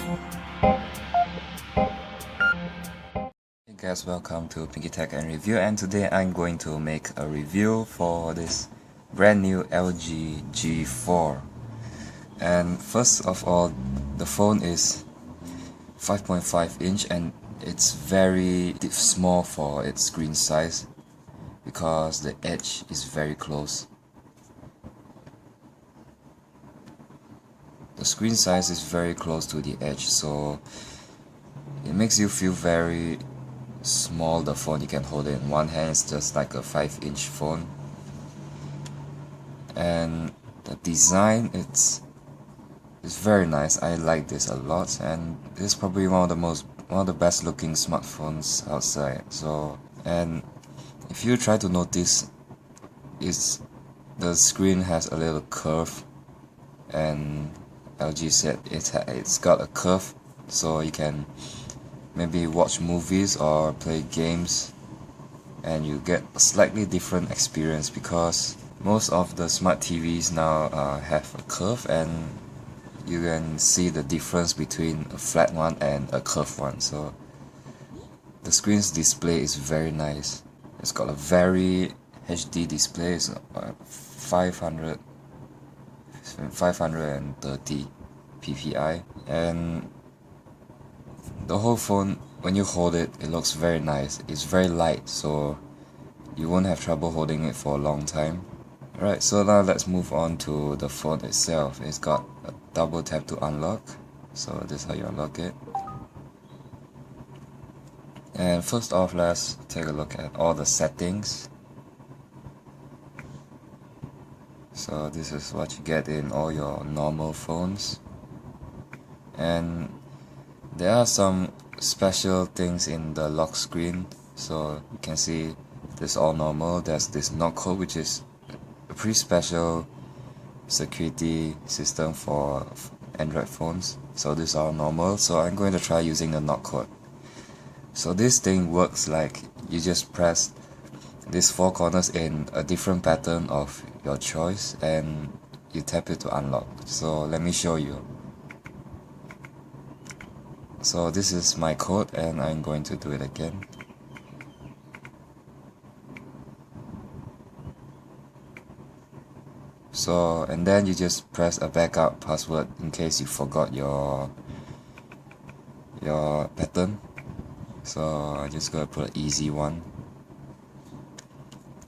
Hey guys, welcome to Pinky Tech and Review, and today I'm going to make a review for this brand new LG G4. And first of all, the phone is 5.5 inch and it's very small for its screen size because the edge is very close. The screen size is very close to the edge, so it makes you feel very small. The phone, you can hold it in one hand, it's just like a 5-inch phone. And the design, it's very nice. I like this a lot, and it's probably one of the best looking smartphones outside. So, and if you try to notice, the screen has a little curve, and LG said it's got a curve, so you can maybe watch movies or play games and you get a slightly different experience, because most of the smart TVs now have a curve, and you can see the difference between a flat one and a curved one. So the screen's display is very nice. It's got a very HD display. It's 530 ppi, and the whole phone, when you hold it, it looks very nice. It's very light, so you won't have trouble holding it for a long time. Alright, so now let's move on to the phone itself. It's got a double tap to unlock, so this is how you unlock it. And first off, let's take a look at all the settings. So this is what you get in all your normal phones, and there are some special things in the lock screen. So you can see this all normal. There's this knock code, which is a pretty special security system for Android phones. So this is all normal, so I'm going to try using the knock code. So this thing works like you just press these four corners in a different pattern of your choice and you tap it to unlock. So let me show you. So this is my code, and I'm going to do it again. So, and then you just press a backup password in case you forgot your pattern. So I'm just gonna put an easy one.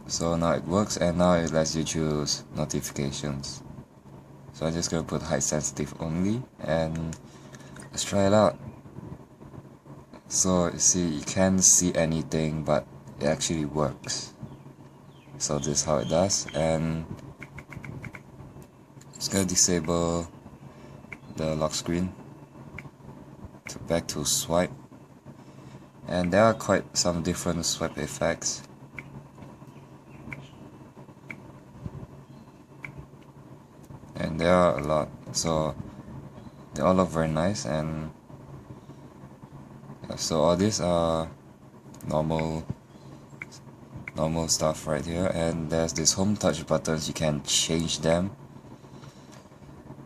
So now it works, and now it lets you choose notifications. So I'm just gonna put height sensitive only, and let's try it out. So you see, you can't see anything, but it actually works. So this is how it does, and just gonna disable the lock screen back to swipe, and there are quite some different swipe effects. And there are a lot, so they all look very nice. And so all these are normal stuff right here, and there's this home touch buttons. You can change them,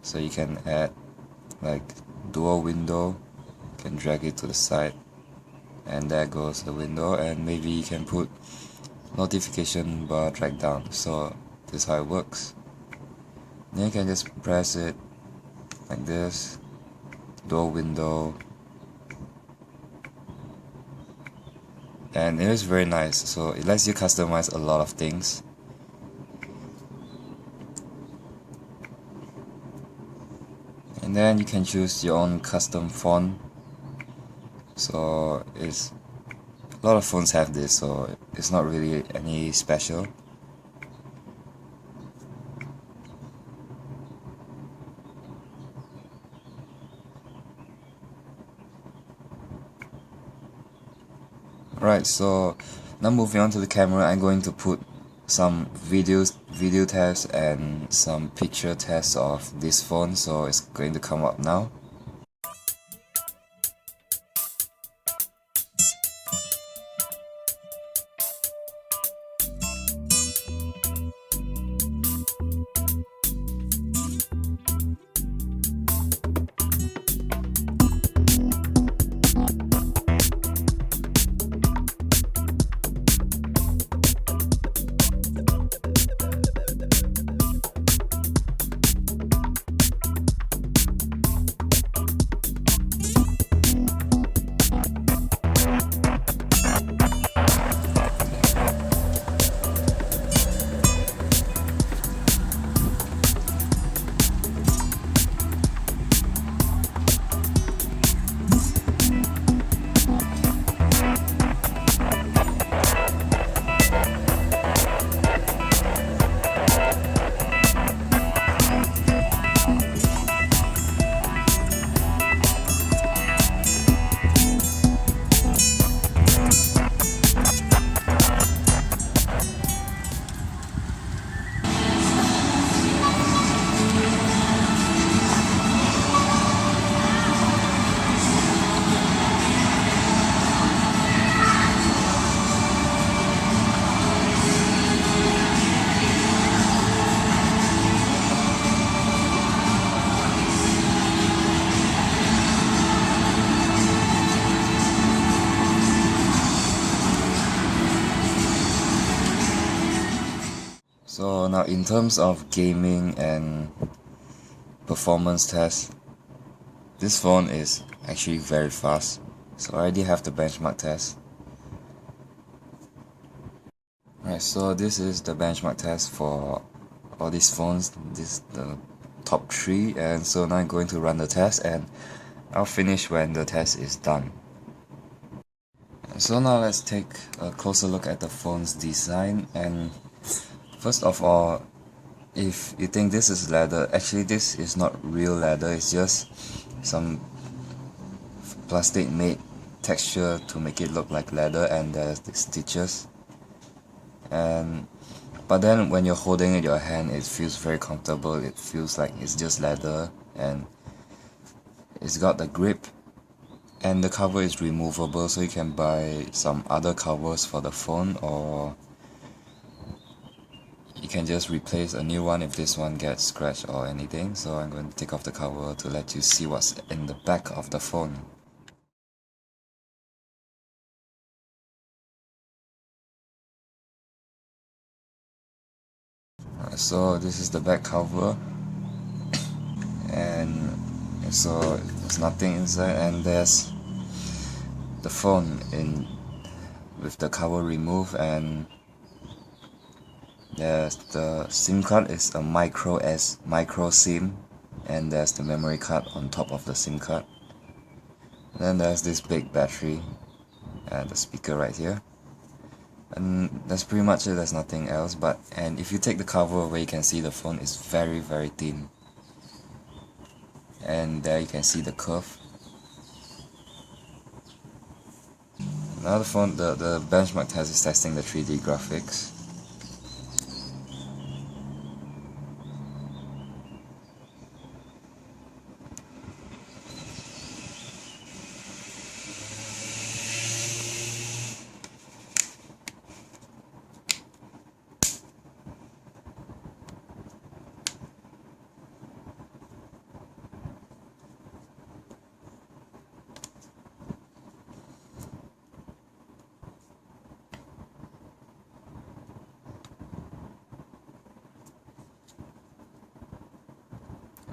so you can add like dual window, you can drag it to the side, and there goes the window, and maybe you can put notification bar drag down. So this is how it works. Then you can just press it like this, dual window, and it is very nice. So it lets you customize a lot of things. And then you can choose your own custom font. So it's a lot of phones have this, so it's not really any special. Right, so now moving on to the camera, I'm going to put some video tests and some picture tests of this phone, so it's going to come up now. So now in terms of gaming and performance tests, this phone is actually very fast. So I already have the benchmark test. Right, so this is the benchmark test for all these phones, this the top 3, and so now I'm going to run the test and I'll finish when the test is done. So now let's take a closer look at the phone's design. And first of all, if you think this is leather, actually this is not real leather, it's just some plastic made texture to make it look like leather, and there's the stitches. And but then when you're holding it in your hand, it feels very comfortable. It feels like it's just leather, and it's got the grip, and the cover is removable, so you can buy some other covers for the phone, or you can just replace a new one if this one gets scratched or anything. So I'm going to take off the cover to let you see what's in the back of the phone. So this is the back cover, and so there's nothing inside, and there's the phone in with the cover removed, and there's the SIM card is a micro SIM, and there's the memory card on top of the SIM card. Then there's this big battery and the speaker right here, and that's pretty much it. There's nothing else. And if you take the cover away, you can see the phone is very thin, and there you can see the curve. Now the phone, the benchmark test is testing the 3D graphics.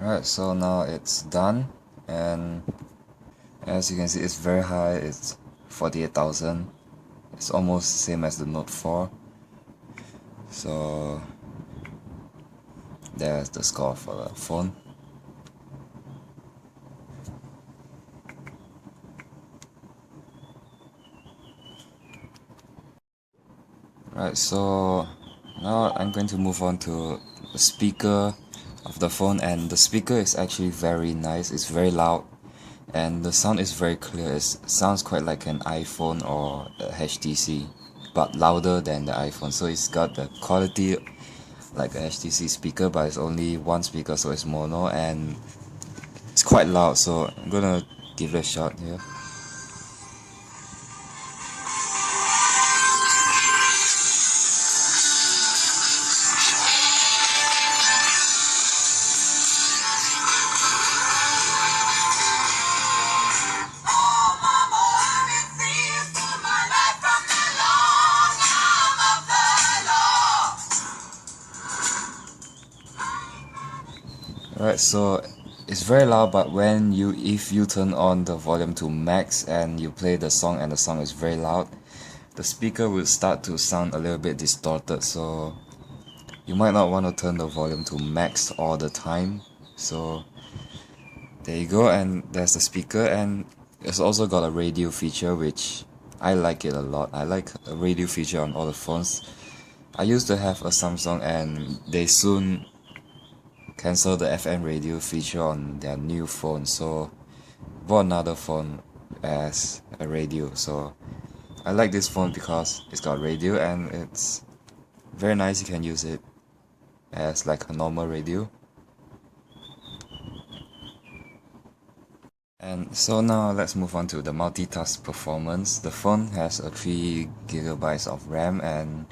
Alright, so now it's done, and as you can see, it's very high. It's 48,000. It's almost the same as the Note 4. So there's the score for the phone. Right, so now I'm going to move on to the speaker of the phone, and the speaker is actually very nice. It's very loud, and the sound is very clear. It sounds quite like an iPhone or a HTC, but louder than the iPhone. So it's got the quality like a HTC speaker, but it's only one speaker, so it's mono, and it's quite loud. So I'm gonna give it a shot here. Right, so it's very loud, but if you turn on the volume to max and you play the song and the song is very loud, the speaker will start to sound a little bit distorted, so you might not want to turn the volume to max all the time. So there you go, and there's the speaker, and it's also got a radio feature, which I like it a lot. I like a radio feature on all the phones. I used to have a Samsung, and they soon cancel the FM radio feature on their new phone, so bought another phone as a radio. So I like this phone because it's got radio, and it's very nice. You can use it as like a normal radio. And so now let's move on to the multitask performance. The phone has a 3 gigabytes of RAM, and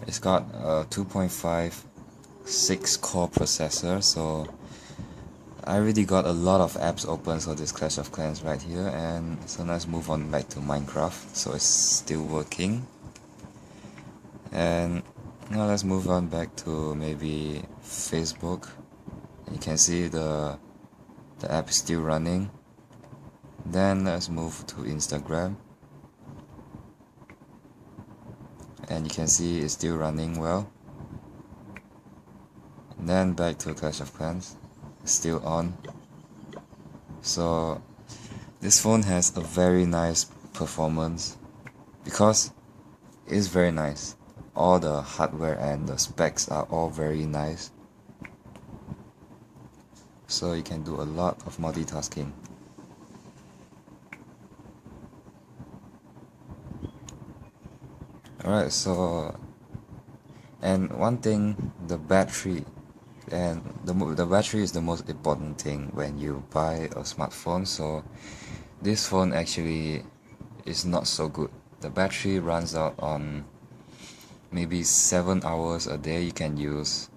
it's got a 2.56 core processor. So I already got a lot of apps open, so this Clash of Clans right here, and so let's move on back to Minecraft. So it's still working, and Now let's move on back to maybe Facebook. You can see the app is still running. Then let's move to Instagram, and you can see it's still running well. And then back to Clash of Clans, it's still on. So this phone has a very nice performance because it's very nice. All the hardware and the specs are all very nice. So you can do a lot of multitasking. Alright, so and one thing, the battery, and the battery is the most important thing when you buy a smartphone. So this phone actually is not so good. The battery runs out on maybe 7 hours a day you can use,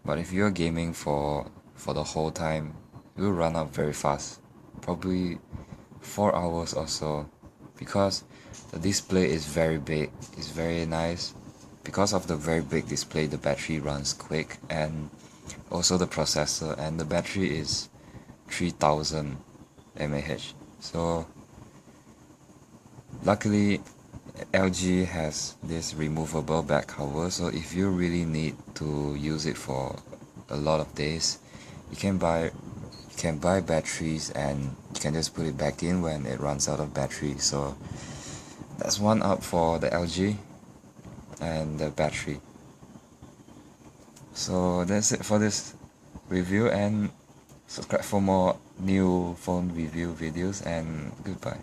but if you're gaming for the whole time, it will run out very fast, probably 4 hours or so, because the display is very big, it's very nice. Because of the very big display, the battery runs quick, and also the processor, and the battery is 3000 mAh. So luckily LG has this removable back cover, so if you really need to use it for a lot of days, you can buy batteries and you can just put it back in when it runs out of battery. So that's one up for the LG and the battery. So that's it for this review, and subscribe for more new phone review videos, and goodbye.